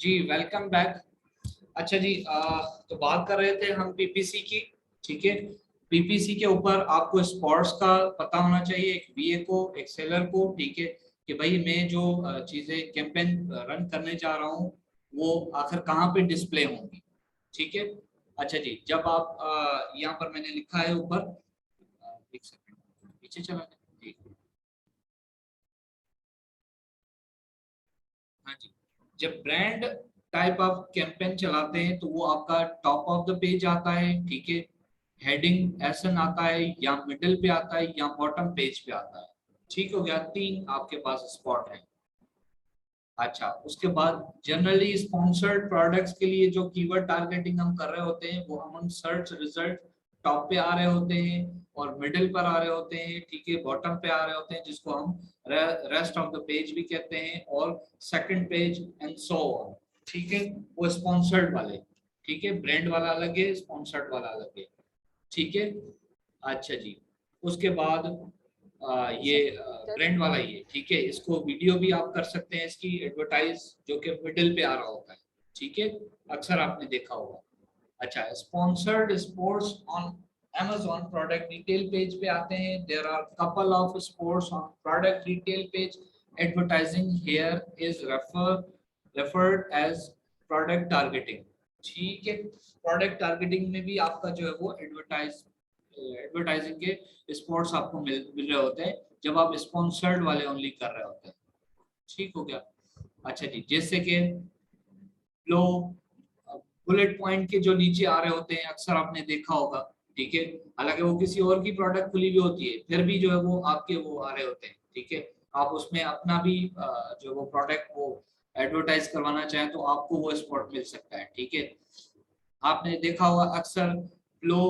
जी welcome back. अच्छा जी, तो बात कर रहे थे हम पीपीसी की। ठीक है, पीपीसी के ऊपर आपको स्पोर्ट्स का पता होना चाहिए, एक बीए को, एक सेलर को। ठीक है, कि भाई मैं जो चीजें कैंपेन रन करने जा रहा हूँ वो आखिर कहाँ पे डिस्प्ले होंगी। ठीक है। अच्छा जी, जब आप यहाँ पर मैंने लिखा है ऊपर, एक सेकंड पीछे चला गया जी। हाँ जी, जब ब्रांड टाइप ऑफ कैंपेन चलाते हैं तो वो आपका टॉप ऑफ द पेज आता है। ठीक है, हेडिंग एसन आता है, या मिडिल पे आता है, या बॉटम पेज पे आता है। ठीक हो गया, तीन आपके पास स्पॉट है। अच्छा, उसके बाद जनरली स्पॉन्सर्ड प्रोडक्ट्स के लिए जो कीवर्ड टारगेटिंग हम कर रहे होते हैं वो हम सर्च रिजल्ट टॉप पे आ रहे होते हैं और मिडिल पर आ रहे होते हैं। ठीक है, बॉटम पे आ रहे होते हैं जिसको हम रेस्ट ऑफ द पेज भी कहते हैं, और second page and so on. ठीक है, वो स्पॉन्सर्ड वाले। ठीक है, ब्रांड वाला अलग है, स्पॉन्सर्ड वाला अलग है। ठीक है। अच्छा जी, उसके बाद ये ब्रांड वाला ही है। ठीक है, इसको वीडियो भी आप कर सकते हैं, इसकी एडवर्टाइज जो कि मिडिल पे आ रहा होता है। ठीक है, अक्सर आपने देखा होगा। अच्छा, sponsored sports on Amazon product detail page पे आते हैं। There are couple of sports on product detail page. Advertising here is referred as product targeting. ठीक है, प्रोडक्ट टारगेटिंग में भी आपका जो है वो एडवर्टाइजिंग के स्पॉट्स आपको मिल रहे होते हैं जब आप स्पॉन्सर्ड वाले ओनली कर रहे होते हैं। ठीक हो गया। अच्छा जी, जैसे कि लो बुलेट पॉइंट के जो नीचे आ रहे होते हैं अक्सर आपने देखा होगा। ठीक है, हालांकि वो किसी और की प्रोडक्ट खुली हुई होती है, फिर भी जो है वो आपके वो आ रहे होते हैं। ठीक है, आप उसमें अपना भी जो वो प्रोडक्ट वो एडवर्टाइज करवाना चाहें तो आपको वो स्पॉट मिल सकता है। ठीक है, आपने देखा होगा अक्सर लो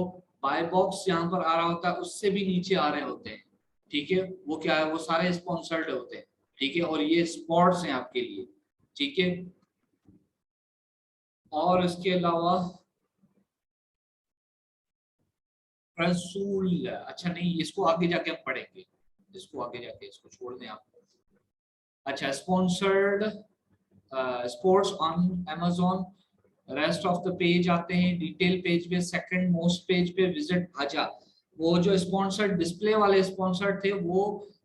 बाय बॉक्स यहाँ पर आ रहा होता है, उससे भी नीचे आ रहे होते हैं। ठीक है, वो क्या है, वो सारे स्पॉन्सर्ड होते हैं। ठीक है, और ये स्पॉट्स हैं आपके लिए। ठीक है, और इसके अलावा रसूल, अच्छा नहीं, इसको आगे जाके हम पढ़ेंगे, इसको आगे जाके, इसको छोड़ दें आप। अच्छा, sponsored sports on Amazon, rest of the page आते हैं डिटेल पेज पे, सेकंड मोस्ट पेज पे विजिट आजा। वो जो स्पॉन्सर्ड डिस्प्ले वाले स्पॉन्सर्ड थे वो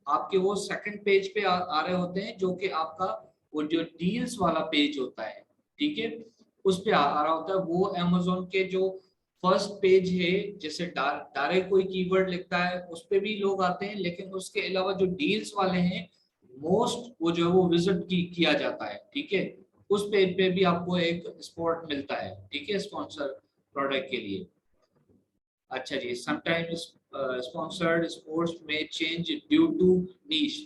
आपके वो सेकंड पेज पे आ रहे होते हैं, जो कि आपका वो जो डील्स वाला पेज होता है। ठीक है, उस पे आ रहा होता है। वो Amazon के जो फर्स्ट पेज है, जैसे डायरेक्ट कोई कीवर्ड लिखता है उस पे भी लोग आते हैं, लेकिन उसके अलावा जो डील्स वाले हैं मोस्ट वो जो है वो विजिट किया जाता है। ठीक है, उस पेज पे भी आपको एक स्पॉट मिलता है। ठीक है, स्पॉन्सर प्रोडक्ट के लिए। अच्छा जी, समटाइम्स स्पॉन्सर्ड स्पोर्ट्स में चेंज ड्यू टू नीश।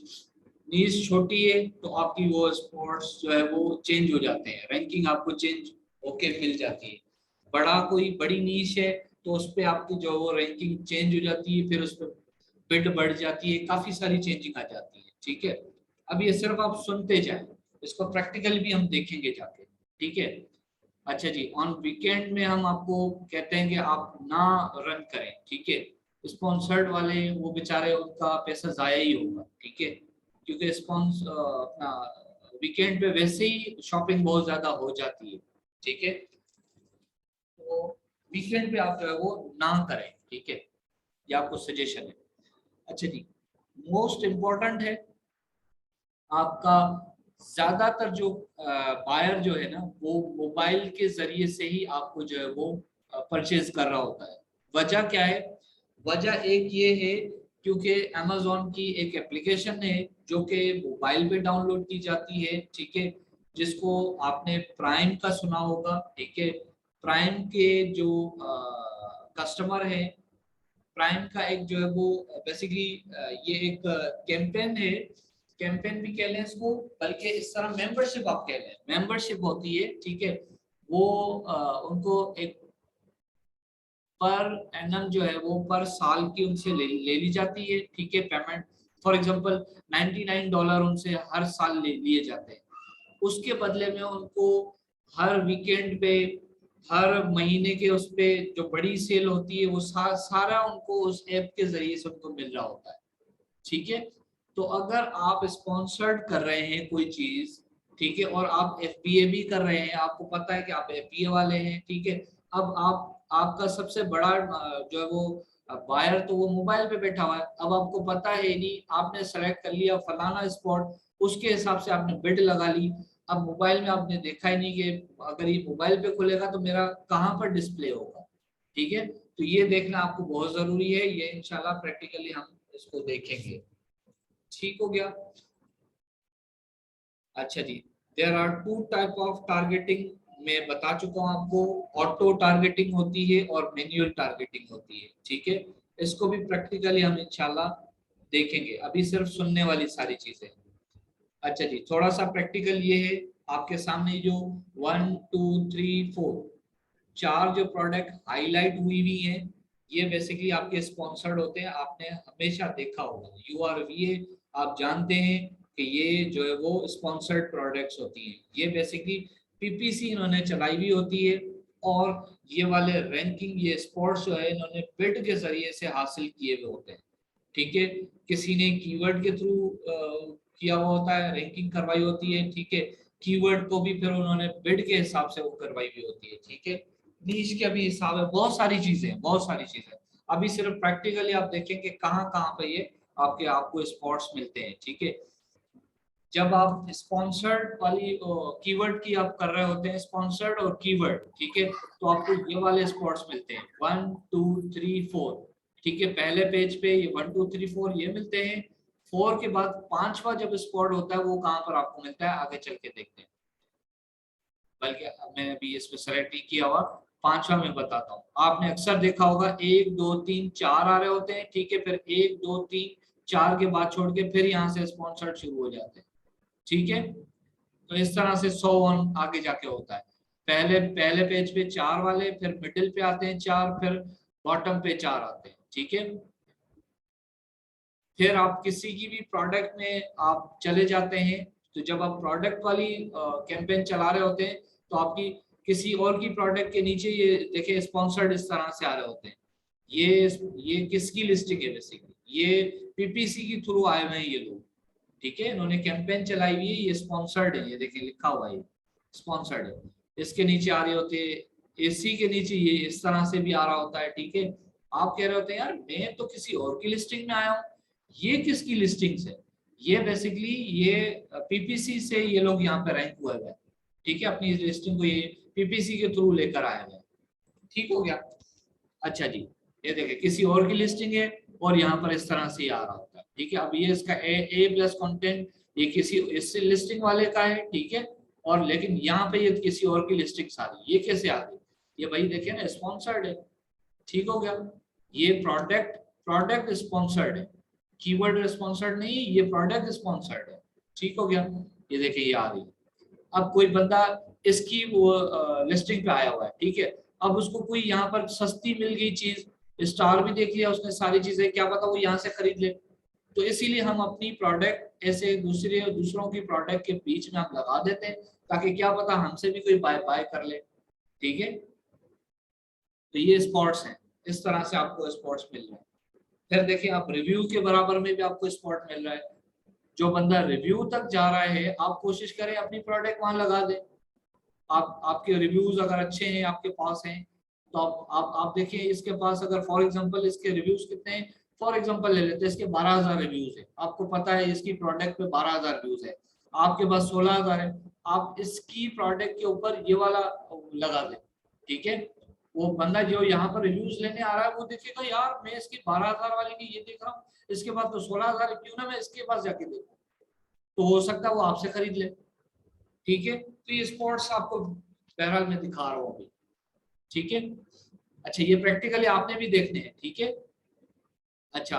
नीश छोटी है तो आपकी वो स्पोर्ट्स जो है वो चेंज हो जाते हैं, रैंकिंग आपको चेंज होके मिल जाती है। बड़ा कोई बड़ी नीश है तो उस पर आपकी जो वो रैंकिंग चेंज हो जाती है, फिर उस पर बिड बढ़ जाती है, काफी सारी चेंजिंग आ जाती है। ठीक है, अब ये सिर्फ आप सुनते जाए, इसको प्रैक्टिकल भी हम देखेंगे जाके। ठीक है। अच्छा जी, ऑन वीकेंड में हम आपको कहते हैं कि आप ना रन करें। ठीक है, स्पॉन्सर्ड वाले वो बेचारे उनका पैसा जाया ही होगा। ठीक है, क्योंकि स्पॉन्स अपना वीकेंड पे वैसे ही शॉपिंग बहुत ज्यादा हो जाती है। ठीक है, तो वीकेंड पे आप जो है वो ना करें। ठीक है, ये आपको सजेशन है। अच्छा जी, मोस्ट इम्पोर्टेंट है आपका, ज्यादातर जो बायर जो है ना वो मोबाइल के जरिए से ही आपको जो है वो परचेज कर रहा होता है। वजह क्या है, वजह एक ये है क्योंकि Amazon की एक एप्लीकेशन है जो कि मोबाइल पे डाउनलोड की जाती है। ठीक है, जिसको आपने प्राइम का सुना होगा। ठीक है, प्राइम के जो कस्टमर है, प्राइम का एक जो है वो बेसिकली ये एक कैंपेन है, कैंपेन भी कह लें इसको, बल्कि इस तरह मेंबरशिप आप कह लें, मेंबरशिप होती है। ठीक है, वो उनको एक पर एनम जो है वो पर साल की उनसे ले ली जाती है। ठीक है, पेमेंट फॉर एग्जांपल $99 उनसे हर साल लिए जाते हैं। उसके बदले में उनको हर वीकेंड पे, हर महीने के उस पे जो बड़ी सेल होती है वो सारा उनको उस ऐप के जरिए से उनको मिल रहा होता है। ठीक है, तो अगर आप स्पॉन्सर्ड कर रहे हैं कोई चीज, ठीक है, और आप FBA भी कर रहे हैं, आपको पता है कि आप FBA वाले हैं, ठीक है। अब आपका सबसे बड़ा जो है वो बायर तो वो मोबाइल पे बैठा हुआ है, अब आपको पता है नहीं, आपने सेलेक्ट कर लिया फलाना स्पॉट, उसके हिसाब से आपने बिड लगा ली। अब मोबाइल में आपने देखा ही नहीं कि अगर ये मोबाइल पे खुलेगा तो मेरा कहाँ पर डिस्प्ले होगा, ठीक है। तो ये देखना आपको बहुत जरूरी है, ये इंशाल्लाह प्रैक्टिकली हम इसको देखेंगे। ठीक हो गया। अच्छा जी, there are two type of targeting, मैं बता चुका हूं आपको, ऑटो टारगेटिंग होती है और मैन्युअल टारगेटिंग होती है, ठीक है। इसको भी प्रैक्टिकली हम इंशाल्लाह देखेंगे, अभी सिर्फ सुनने वाली सारी चीजें। अच्छा जी, थोड़ा सा प्रैक्टिकल ये है, आपके सामने जो 1 2 3 4 चार जो प्रोडक्ट हाईलाइट हुई हुई है, ये बेसिकली आपके स्पॉन्सर्ड होते हैं, आपने हमेशा देखा होगा, URVA आप जानते हैं कि ये जो है वो स्पॉन्सर्ड प्रोडक्ट्स होती हैं, ये बेसिकली PPC इन्होंने चलाई हुई होती है, और ये वाले रैंकिंग, ये स्पोर्ट्स जो है इन्होंने बिड के जरिए से हासिल किए हुए होते हैं, ठीक है। किसी ने कीवर्ड के थ्रू किया हुआ होता है, रैंकिंग करवाई होती है, ठीक है। कीवर्ड को भी फिर उन्होंने बिड के हिसाब से वो करवाई हुई होती है, ठीक है। नीच का भी हिसाब है, बहुत सारी चीजें हैं, बहुत सारी चीजें। अभी सिर्फ प्रैक्टिकली आप देखेंगे कहाँ कहाँ पे ये आपको स्पॉट्स मिलते हैं, ठीक है। जब आप स्पॉन्सर्ड वाली कीवर्ड की आप कर रहे होते हैं, स्पॉन्सर्ड और कीवर्ड, ठीक है, तो आपको ये वाले स्पॉट्स मिलते हैं 1 2 3 4, ठीक है। पहले पेज पे ये 1 2 3 4 ये मिलते हैं, 4 के बाद पांचवा जब स्पॉट होता है वो कहाँ पर आपको मिलता है, आगे चल के देखते हैं, बल्कि मैंने अभी इस पे सेलेक्ट नहीं किया हुआ, पांचवा मैं बताता हूँ। आपने अक्सर देखा होगा 1 2 3 4 आ रहे होते हैं, ठीक है, फिर 1 2 3 4 के बाद छोड़ के फिर यहाँ से स्पॉन्सर्ड शुरू हो जाते हैं, ठीक है। तो इस तरह से 100 आगे जाके होता है, पहले पहले पेज पे 4 वाले, फिर मिडिल पे आते हैं 4, फिर बॉटम पे 4 आते हैं, ठीक है। फिर आप किसी की भी प्रोडक्ट में आप चले जाते हैं, तो जब आप प्रोडक्ट वाली कैंपेन चला रहे होते हैं, तो आपकी किसी और की प्रोडक्ट के नीचे ये देखिए स्पॉन्सर्ड इस तरह से आ रहे होते हैं, ये किसकी लिस्टिंग है, बेसिकली ये PPC के थ्रू आए हुए हैं ये लोग, ठीक है। इन्होंने कैंपेन चलाई हुई है, ये स्पॉन्सर्ड है, ये देखिए लिखा हुआ है स्पॉन्सर्ड है, इसके नीचे आ रही होती है, AC के नीचे ये इस तरह से भी आ रहा होता है, ठीक है। आप कह रहे होते हैं यार मैं तो किसी और की लिस्टिंग में आया हूँ, ये किसकी लिस्टिंग्स है, ये बेसिकली ये PPC से ये लोग यहाँ पे रैंक हुए हैं, ठीक है, अपनी लिस्टिंग को ये PPC के थ्रू लेकर आए हैं, ठीक हो गया। अच्छा जी, ये देखिए किसी और की लिस्टिंग है और यहाँ पर इस तरह से आ रहा होता है, ठीक है। अब ये इसका A+ कंटेंट ये किसी इस लिस्टिंग वाले का है, ठीक है, और लेकिन यहाँ पे ये किसी और की लिस्टिंग आ रही, ये कैसे आ गई, ये भाई देखिए ना स्पॉन्सर्ड है, ठीक हो गया। ये प्रोडक्ट प्रोडक्ट स्पॉन्सर्ड है, कीवर्ड स्पॉन्सर्ड नहीं, ये प्रोडक्ट स्पॉन्सर्ड है, ठीक हो गया। ये देखिए ये आ रही है। अब कोई बंदा इसकी वो लिस्टिंग पे आया हुआ है, ठीक है, अब उसको कोई यहाँ पर सस्ती मिल गई चीज, स्टार भी देख लिया उसने, सारी चीजें, क्या पता वो यहाँ से खरीद ले, तो इसीलिए हम अपनी प्रोडक्ट ऐसे दूसरों की प्रोडक्ट के बीच में हम लगा देते हैं, ताकि क्या पता हमसे भी कोई बाय कर ले, ठीक है। तो ये स्पॉट्स हैं, इस तरह से आपको स्पॉट्स मिल रहे हैं। फिर देखिए आप रिव्यू के बराबर में भी आपको स्पॉट मिल रहा है, जो बंदा रिव्यू तक जा रहा है आप कोशिश करें अपनी प्रोडक्ट वहां लगा दें, आपके रिव्यूज अगर अच्छे हैं आपके पास हैं, तो आप देखिए इसके पास अगर फॉर एग्जांपल इसके रिव्यूज कितने हैं, फॉर एग्जांपल ले लेते हैं इसके 12,000 रिव्यूज है, आपको पता है इसकी प्रोडक्ट पे 12,000 रिव्यूज है, आपके पास 16,000 है, आप इसकी प्रोडक्ट के ऊपर ये वाला लगा दें, ठीक है। वो बंदा जो यहाँ पर रिव्यूज लेने आ रहा है वो देखेगा यार मैं इसकी 12,000 वाली की ये देख रहा हूँ, इसके पास तो 16,000, क्यों ना मैं इसके पास जाके देखूं, तो हो सकता है वो आपसे खरीद ले, ठीक है। तो ये स्पॉट्स आपको बहरहाल में दिखा रहा हूँ अभी, ठीक है। अच्छा ये प्रैक्टिकली आपने भी देखने हैं, ठीक है। अच्छा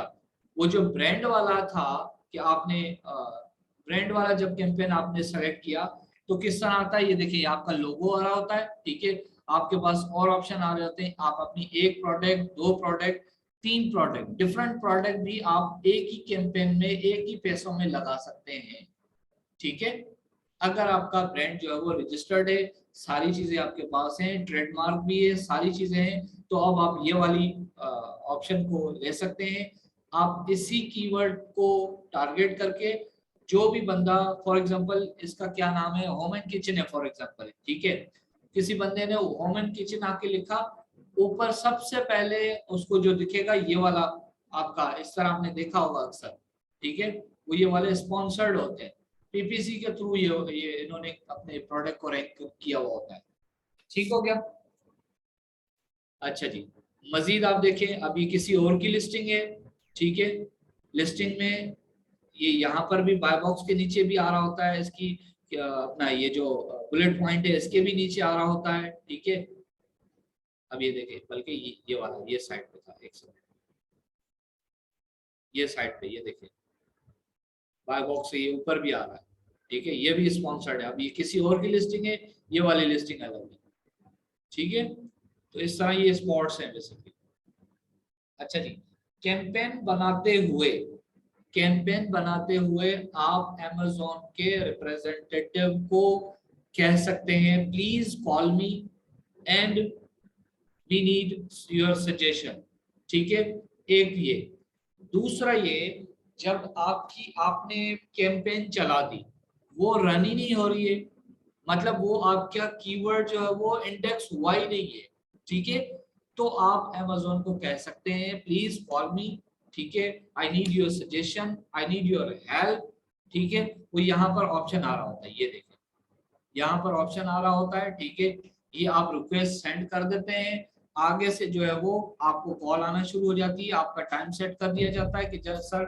वो जो ब्रांड वाला था कि आपने ब्रांड वाला जब कैंपेन आपने सेलेक्ट किया तो किस तरह आता है, ये देखिए आपका लोगो आ रहा होता है, ठीक है। आपके पास और ऑप्शन आ रहे होते हैं, आप अपनी एक प्रोडक्ट, दो प्रोडक्ट, तीन प्रोडक्ट, डिफरेंट प्रोडक्ट भी आप एक ही कैंपेन में एक ही पैसों में लगा सकते हैं, ठीक है। अगर आपका ब्रांड जो है वो रजिस्टर्ड है, सारी चीजें आपके पास हैं, ट्रेडमार्क भी है, सारी चीजें हैं, तो अब आप ये वाली ऑप्शन को ले सकते हैं। आप इसी कीवर्ड को टारगेट करके जो भी बंदा, फॉर एग्जांपल इसका क्या नाम है, होम एंड किचन है फॉर एग्जांपल, ठीक है, किसी बंदे ने होम एंड किचन आके लिखा, ऊपर सबसे पहले उसको जो दिखेगा ये वाला आपका, इस तरह आपने देखा होगा अक्सर, ठीक है, वो ये वाले स्पॉन्सर्ड होते हैं, पीपीसी के थ्रू ये इन्होंने अपने प्रोडक्ट को रैंक किया हुआ होता है। ठीक हो गया। अच्छा जी, मजीद आप देखें, अभी किसी और की लिस्टिंग है, ठीक है, लिस्टिंग में ये यहाँ पर भी बाय बॉक्स के नीचे भी आ रहा होता है, इसकी अपना ये जो बुलेट पॉइंट है इसके भी नीचे आ रहा होता है, ठीक है। अब ये देखें, बल्कि ये वाला ये साइड पे था, एक सेकंड, ये साइड पे ये देखें, बाय बॉक्स से ये ऊपर भी आ रहा है, ठीक है, ये भी स्पॉन्सर्ड है। अब ये किसी और की लिस्टिंग है, ये वाली लिस्टिंग अलग है, ठीक है। तो इस तरह ये स्पॉट्स हैं बेसिकली। अच्छा जी, कैंपेन बनाते हुए, कैंपेन बनाते हुए आप अमेज़न के रिप्रेजेंटेटिव को कह सकते हैं please call me and we need your suggestion, ठीक है, एक ये। दूसरा ये, जब आपने कैंपेन चला दी, वो रन ही नहीं हो रही है, मतलब वो आपका कीवर्ड जो है वो इंडेक्स हुआ ही नहीं है, ठीक है, तो आप अमेज़न को कह सकते हैं प्लीज कॉल मी, ठीक है, I need your suggestion, I need your help, ठीक है। वो यहाँ पर ऑप्शन आ रहा होता है, ये देखें, यहाँ पर ऑप्शन आ रहा होता है, ठीक है, ये आप रिक्वेस्ट सेंड कर देते हैं, आगे से जो है वो आपको कॉल आना शुरू हो जाती है, आपका टाइम सेट कर दिया जाता है कि जब सर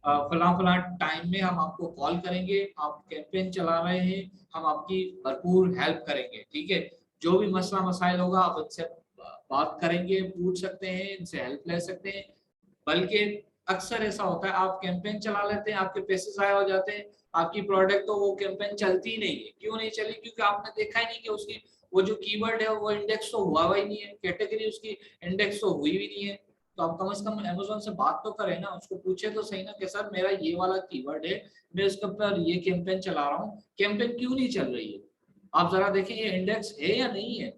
फला फला टाइम में हम आपको कॉल करेंगे, आप कैंपेन चला रहे हैं, हम आपकी भरपूर हेल्प करेंगे, ठीक है, जो भी मसला मसाइल होगा आप इनसे बात करेंगे, पूछ सकते हैं, इनसे हेल्प ले सकते हैं। बल्कि अक्सर ऐसा होता है, आप कैंपेन चला लेते हैं, आपके पैसे ज़ाया हो जाते हैं, आपकी प्रोडक्ट तो वो कैंपेन चलती ही नहीं है। क्यों नहीं चली? क्योंकि आपने देखा ही नहीं कि उसकी वो जो कीवर्ड है वो इंडेक्स तो हुआ ही नहीं है, कैटेगरी उसकी इंडेक्स तो हुई भी नहीं है। तो आप कम से कम अमेज़न से बात तो करें ना, उसको पूछे तो सही ना कि सर मेरा ये वाला कीवर्ड है, मैं उसके ऊपर ये कैंपेन चला रहा हूँ, कैंपेन क्यों नहीं चल रही है? आप जरा देखें ये इंडेक्स है या नहीं है।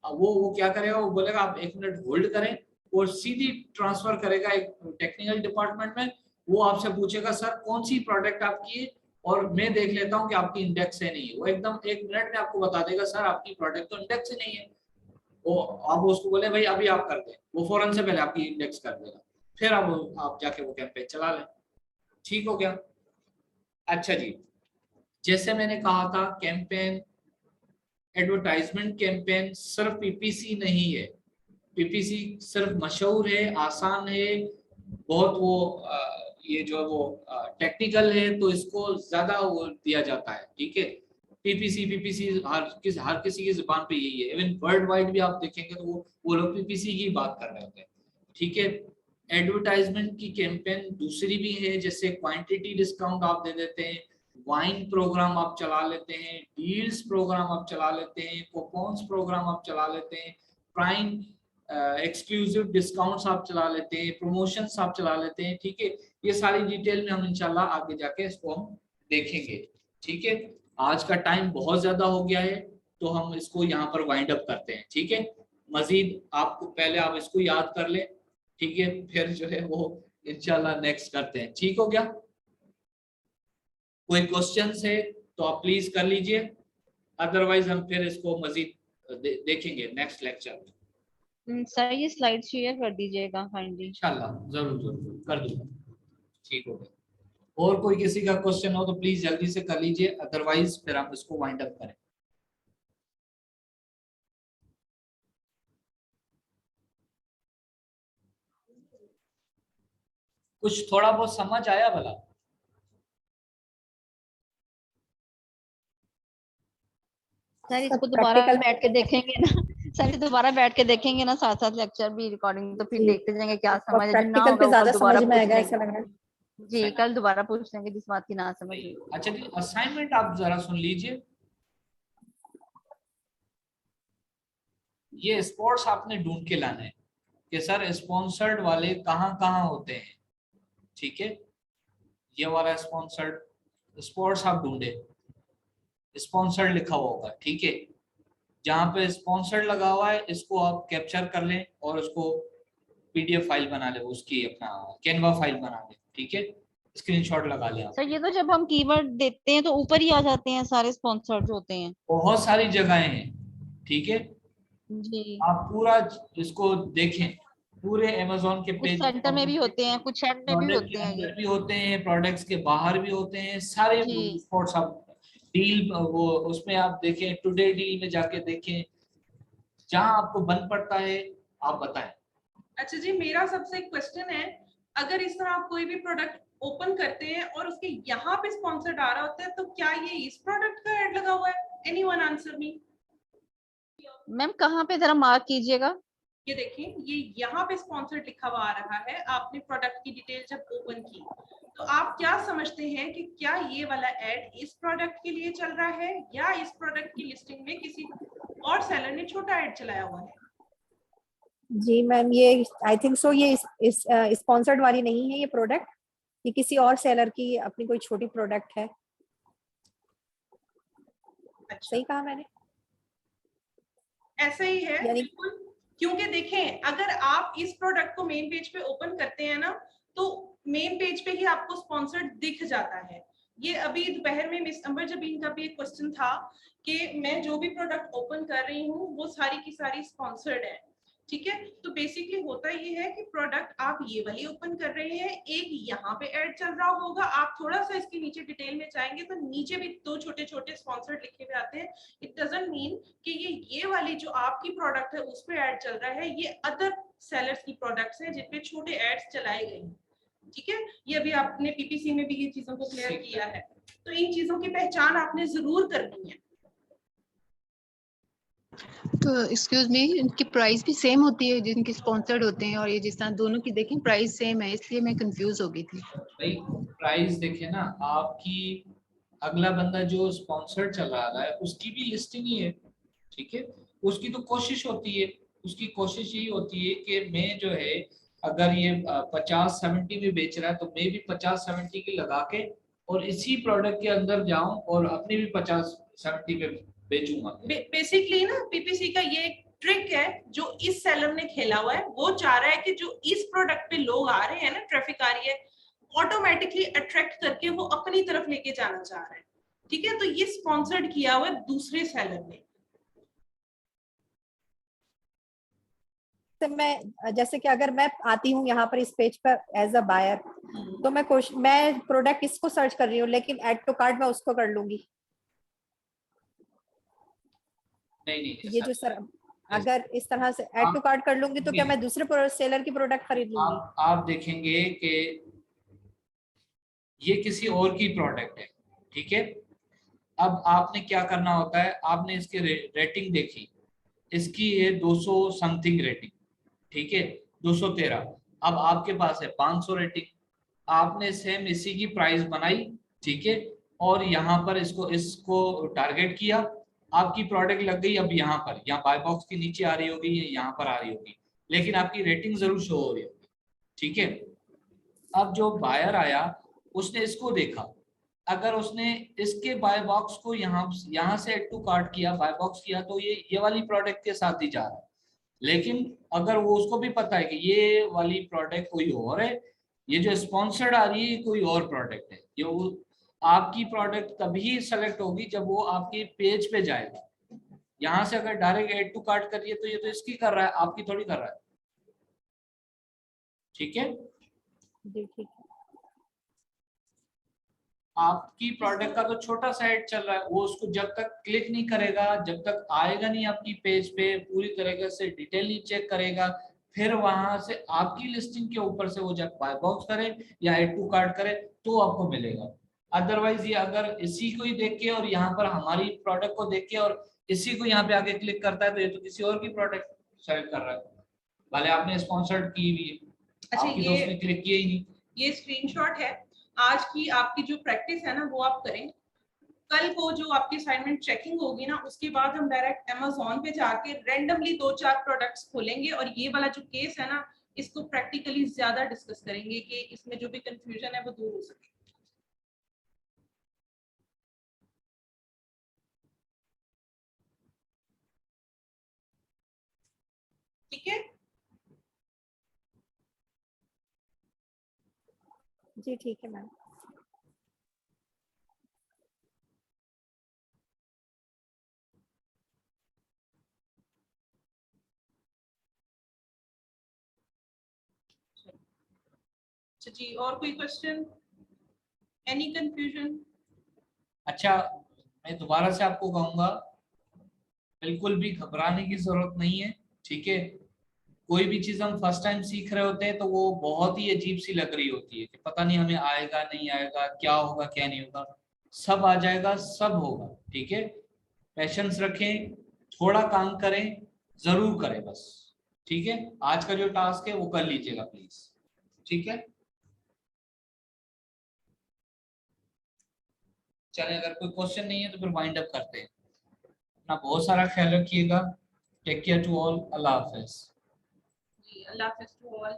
अब वो क्या करेगा, वो बोलेगा आप 1 मिनट होल्ड करें, और सीधी ट्रांसफर करेगा एक टेक्निकल डिपार्टमेंट में, वो आपसे पूछेगा सर कौन सी प्रोडक्ट आपकी है, और मैं देख लेता हूँ कि आपकी इंडेक्स है नहीं है। वो एकदम 1 मिनट में आपको बता देगा सर आपकी प्रोडक्ट तो इंडेक्स ही नहीं है। वो आप उसको बोले भाई अभी आप कर दें, वो फौरन से पहले आपकी इंडेक्स कर देगा, फिर आप जाके वो कैंपेन चला लें। ठीक हो गया। अच्छा जी, जैसे मैंने कहा था, कैंपेन, एडवर्टाइजमेंट कैंपेन सिर्फ पीपीसी नहीं है। पीपीसी सिर्फ मशहूर है, आसान है, बहुत वो ये जो है वो टेक्निकल है, तो इसको ज्यादा वो दिया जाता है, ठीक है। पीपीसी पीपीसी हर किसी की जुबान पे यही है, इवन वर्ल्ड वाइड भी आप देखेंगे तो वो लोग पीपीसी की बात कर रहे होते हैं, ठीक है। एडवर्टाइजमेंट की कैंपेन दूसरी भी है, जैसे क्वांटिटी डिस्काउंट आप दे देते हैं, वाइन प्रोग्राम आप चला लेते हैं, डील्स प्रोग्राम आप चला लेते हैं, कूपन्स प्रोग्राम आप चला लेते हैं, प्राइम एक्सक्लूसिव डिस्काउंट्स आप चला लेते हैं, प्रमोशंस आप चला लेते हैं, ठीक है। ये सारी डिटेल में हम इंशाल्लाह आगे जाके इसको हम देखेंगे, ठीक है। आज का टाइम बहुत ज्यादा हो गया है, तो हम इसको यहाँ पर वाइंड अप करते हैं, ठीक है। मजीद आपको पहले आप इसको याद कर लें, ठीक है, फिर जो है वो इंशाल्लाह नेक्स्ट करते हैं। ठीक हो गया? कोई क्वेश्चन है तो आप प्लीज कर लीजिए, अदरवाइज हम फिर इसको मजीद देखेंगे नेक्स्ट लेक्चर में। सर ये स्लाइड शेयर कर दीजिएगा काइंडली। इंशाल्लाह जरूर जरूर कर दूंगा। ठीक हो गया। और कोई किसी का क्वेश्चन हो तो प्लीज जल्दी से कर लीजिए, अदरवाइज फिर हम इसको वाइंड अप करें। कुछ थोड़ा बहुत समझ आया भला? सर इसको दोबारा बैठ के देखेंगे ना, सर दोबारा बैठ के देखेंगे ना, साथ साथ लेक्चर भी रिकॉर्डिंग, तो फिर देखते जाएंगे क्या समझ है, जो ना होगा ज्यादा दोबारा समझ में आएगा पूछ ऐसा लग रहा है। जी, कल दोबारा पूछ लेंगे जिस बात की ना समझ। अच्छा जी, असाइनमेंट आप जरा सुन लीजिए। ये स्पोर्ट्स आपने ढूंढ के लाना है कि सर स्पॉन्सर्ड वाले कहाँ कहाँ होते हैं, ठीक है। ये वाला स्पॉन्सर्ड स्पोर्ट्स आप ढूंढे, स्पॉन्सर्ड लिखा हुआ होगा, ठीक है। जहाँ पे स्पॉन्सर्ड लगा हुआ है इसको आप कैप्चर कर लें और उसको पीडीएफ फाइल बना ले, उसकी अपना कैनवा फाइल बना ले, ठीक है। स्क्रीनशॉट लगा लें आप। सर ये तो जब हम कीवर्ड देते हैं तो ऊपर ही आ जाते हैं सारे स्पॉन्सर जो होते हैं। बहुत सारी जगहें हैं, ठीक है, जी, आप पूरा इसको देखें, पूरे अमेजोन के कुछ पेज सेंटर में भी होते हैं, कुछ एड में भी प्रोडक्ट के होते हैं अंदर ये। भी होते हैं, प्रोडक्ट्स के बाहर भी होते हैं, सारे जी, स्पॉट्स आप डील वो उसमें आप देखें, टुडे डील में जाके देखें, जहां आपको बन पड़ता है आप बताएं। अच्छा जी, मेरा सबसे एक क्वेश्चन है, अगर इस तरह आप कोई भी प्रोडक्ट ओपन करते हैं और उसके यहाँ पे स्पॉन्सर्ड आ रहा होता है, तो क्या ये इस प्रोडक्ट का ऐड लगा हुआ है? Anyone answer me? मैम कहाँ पे जरा मार्क कीजिएगा। ये देखें, ये यहाँ पे स्पॉन्सर्ड लिखा हुआ आ रहा है। आपने प्रोडक्ट की डिटेल जब ओपन की, तो आप क्या समझते हैं कि क्या ये वाला ऐड इस प्रोडक्ट के लिए चल रहा है, या इस प्रोडक्ट की लिस्टिंग में किसी और सेलर ने छोटा ऐड चलाया हुआ है? जी मैम, ये आई थिंक सो ये इस स्पॉन्सर्ड वाली नहीं है ये प्रोडक्ट, ये किसी और सेलर की अपनी कोई छोटी प्रोडक्ट है। अच्छा, सही कहा मैंने? ऐसा ही है यानी बिल्कुल। क्योंकि देखें, अगर आप इस प्रोडक्ट को मेन पेज पे ओपन करते हैं ना, तो मेन पेज पे ही आपको स्पॉन्सर्ड दिख जाता है। ये अभी दोपहर में मिस अंबर जबीन का भी एक क्वेश्चन था कि मैं जो भी प्रोडक्ट ओपन कर रही हूँ वो सारी की सारी स्पॉन्सर्ड है, ठीक है। तो बेसिकली होता ये है कि प्रोडक्ट आप ये वाली ओपन कर रहे हैं, एक यहाँ पे ऐड चल रहा होगा, आप थोड़ा सा इसके नीचे डिटेल में जाएंगे तो नीचे भी दो छोटे छोटे स्पॉन्सर्ड लिखे हुए आते हैं। इट डजंट मीन कि ये वाली जो आपकी प्रोडक्ट है उस पे ऐड चल रहा है, ये अदर सेलर्स की प्रोडक्ट्स हैं जिन पे छोटे एड्स चलाए गए हैं, ठीक है। ये अभी आपने पीपीसी में भी ये चीजों को क्लियर किया है, तो इन चीजों की पहचान आपने जरूर करनी है। तो एक्सक्यूज मी, इनकी प्राइस भी सेम होती है जिनके स्पॉन्सर्ड होते हैं, और ये जिस तरह दोनों की देखें प्राइस सेम है, इसलिए मैं कंफ्यूज हो गई थी। भाई प्राइस देखे ना आपकी, अगला बंदा जो स्पॉन्सर्ड चला रहा है उसकी भी लिस्टिंग ही है, ठीक है। उसकी तो कोशिश होती है, उसकी कोशिश यही होती है कि मैं जो है अगर ये 50-70 में बेच रहा है तो मैं भी 50-70 की लगा के और इसी प्रोडक्ट के अंदर जाऊं और अपनी भी 50-70 में बेचूंगा। बेसिकली ना पीपीसी का ये एक ट्रिक है जो इस सेलर ने खेला हुआ है। वो चाह रहा है कि जो इस प्रोडक्ट पे लोग आ रहे हैं ना, ट्रैफिक आ रही है, ऑटोमेटिकली अट्रैक्ट करके वो अपनी तरफ लेके जाना चाह रहा है, ठीक है। तो ये स्पॉन्सर्ड किया हुआ है दूसरे सेलर ने। तो मैं जैसे कि अगर मैं आती हूँ यहाँ पर इस पेज पर एज अ बायर, तो मैं प्रोडक्ट इसको सर्च कर रही हूँ लेकिन ऐड टू कार्ट मैं उसको कर लूंगी। नहीं ये जो सर, अगर इस तरह से ऐड टू कार्ट कर लूंगी तो क्या मैं दूसरे सेलर की प्रोडक्ट खरीद लूंगी? आप देखेंगे कि ये किसी और की प्रोडक्ट है, ठीक है। अब आपने क्या करना होता है, आपने इसकी रेटिंग देखी, इसकी है 200 समथिंग रेटिंग, ठीक है, 213। अब आपके पास है 500 रेटिंग, आपने सेम इसी की प्राइस बनाई, ठीक है, और यहाँ पर इसको इसको टारगेट किया, आपकी प्रोडक्ट लग गई। अब यहाँ पर यहाँ बाय बॉक्स के नीचे आ रही होगी, यहाँ पर आ रही होगी, लेकिन आपकी रेटिंग जरूर शो हो रही होगी, ठीक है। अब जो बायर आया उसने इसको देखा, अगर उसने इसके बाय बॉक्स को यहाँ से ऐड टू कार्ट किया, बाय बॉक्स किया, तो ये वाली प्रोडक्ट के साथ ही जा रहा है। लेकिन अगर वो उसको भी पता है कि ये वाली प्रोडक्ट कोई और है, ये जो स्पॉन्सर्ड आ रही है कोई और प्रोडक्ट है, ये वो आपकी प्रोडक्ट तभी सेलेक्ट होगी जब वो आपके पेज पे जाएगा। यहाँ से अगर डायरेक्ट ऐड टू कार्ट करिए तो ये तो इसकी कर रहा है, आपकी थोड़ी कर रहा है, ठीक है। जी ठीक है। आपकी प्रोडक्ट का तो छोटा सा ऐड चल रहा है, वो उसको जब तक क्लिक नहीं करेगा, जब तक आएगा नहीं आपकी पेज पे, पूरी तरीके से डिटेल नहीं चेक करेगा, फिर वहां से आपकी लिस्टिंग के ऊपर से वो जब बाय बॉक्स करे या ऐड टू कार्ट करे तो आपको मिलेगा। अदरवाइज ये अगर इसी को ही देख के और यहाँ पर हमारी प्रोडक्ट को देख के और इसी को यहाँ पे आगे क्लिक करता है तो ये तो किसी और की प्रोडक्ट सेलेक्ट कर रहा है, भले आपने स्पॉन्सर्ड की हुई है, अच्छा, आपकी तो उसने क्लिक किया ही नहीं। ये स्क्रीनशॉट है आज की आपकी जो प्रैक्टिस है ना, वो आप करें। कल को जो आपकी असाइनमेंट चेकिंग होगी ना, उसके बाद हम डायरेक्ट अमेज़न पे जाके रैंडमली 2-4 प्रोडक्ट्स खोलेंगे और ये वाला जो केस है ना, इसको प्रैक्टिकली ज्यादा डिस्कस करेंगे कि इसमें जो भी कंफ्यूजन है वो दूर हो सके। ठीक है जी ठीक है मैम। अच्छा जी, और कोई क्वेश्चन, एनी कंफ्यूजन? अच्छा, मैं दोबारा से आपको कहूंगा, बिल्कुल भी घबराने की जरूरत नहीं है, ठीक है। कोई भी चीज हम फर्स्ट टाइम सीख रहे होते हैं तो वो बहुत ही अजीब सी लग रही होती है कि पता नहीं हमें आएगा नहीं आएगा, क्या होगा क्या नहीं होगा। सब आ जाएगा, सब होगा, ठीक है। पेशेंस रखें, थोड़ा काम करें, जरूर करें बस, ठीक है। आज का जो टास्क है वो कर लीजिएगा प्लीज, ठीक है। चलें, अगर कोई क्वेश्चन नहीं है तो फिर वाइंड अप करते हैं। अपना बहुत सारा ख्याल रखिएगा। टेक केयर टू ऑल, अल्लाह हाफिज। जी, अल्लाह हाफिज टू ऑल।